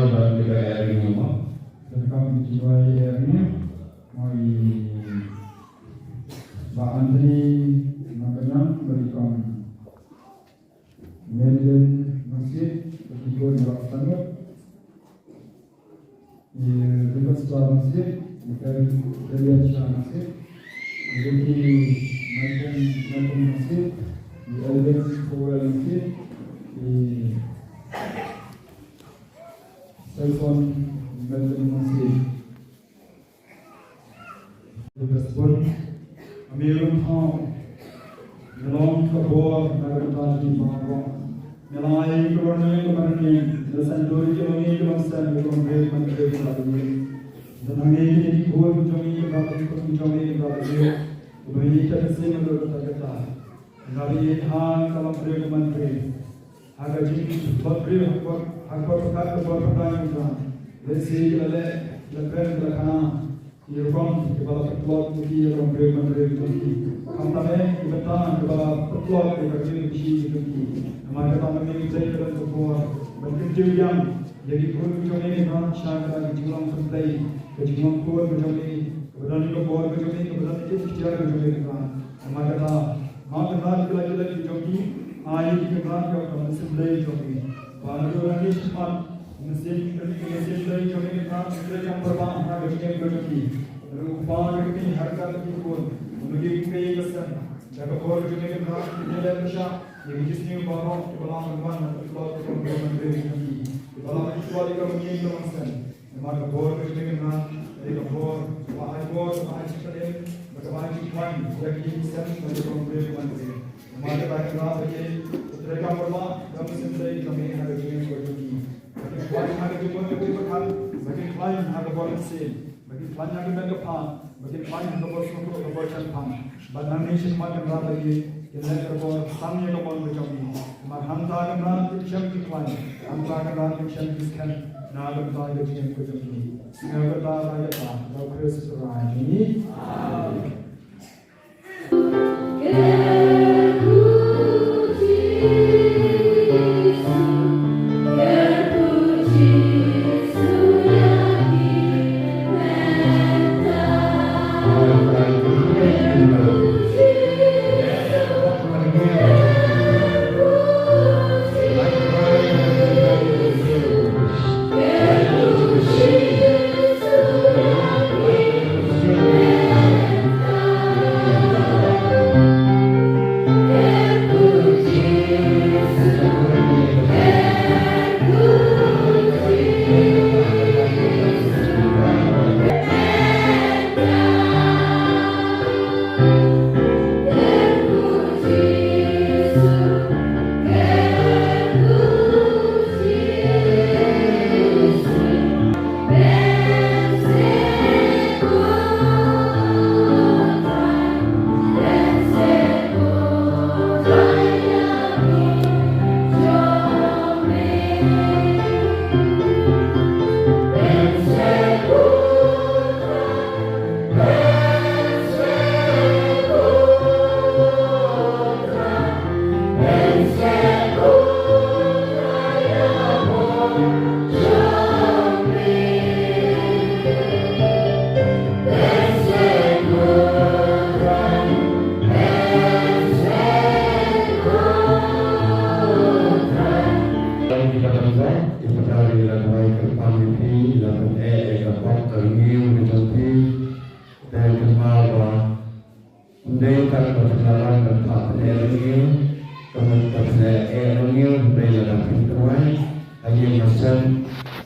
dalam tiga hari ini, kami jiwai ini, mai Antri Naganan berikan Merlin Masjid ketiga Jawa Tengah, Dekat Sekolah Masjid, Dekat Syah Masjid, jadi Malcolm Masjid, Elden Powell Masjid, Selson Melbourne Masjid. Tersebut Amirun Hong, Melong Kabor, Nagartaji Bangkok, Melai Kornel Kemarni, Lesan Dori Jomi Johnson, Kongres Menteri Kabinetnya, dan Amerika di Kuala Jomi, Kabinetnya Jomi Kabinetnya, Ubay Tersin Berkata, Nabi Han Kalam Menteri, Hagaji Bakri Hakbar Pertanian, Lesi Lepen Belakang. Irfan kepala petlot Turki yang menteri Kantame kebetulan kepala petlot Turki Nama kata ini saya dalam sebuah bentuk yang jadi pun ini kan syarikat kejualan pentai kejualan kuat kejualan kebetulan itu kuat kebetulan itu sejarah kejualan kan nama kata kenal lagi kejualan ayat kejualan yang kami sebelah kejualan baru orang ini cepat mesin dari kami kan kita yang berbang ada kejualan Rupaan ini harga lebih pun menjadi kaya besar. Jika kau berjuang dengan nilai besar, yang jenisnya bahawa kepala mana kepala menteri ini, kepala kecuali kami yang bermaksud. Maka kau berjuang dengan jika kau bahaya sekali, maka bahaya kian jadi besar menjadi menteri. Maka baiklah bagi mereka berbuat kami sendiri kami ada yang berjuang. Bagi klien ada juga berbuat, bagi klien ada berhasil. Bagi klien yang berdepan, bagi klien yang berdepan, badan ini semakin berat lagi. Kita berbuat samnya kemana berjumpa. Maka hantar kebenaran kisah klien, hantar kebenaran kisah kisah, nak bertanya kisah berjumpa. Sehingga bertanya kita,เราKristus Tuhan ini.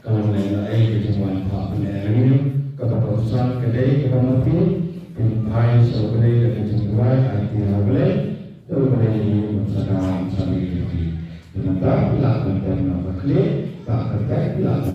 Kalau lain-lain kecuali Pak Penerima, keputusan kedai kepada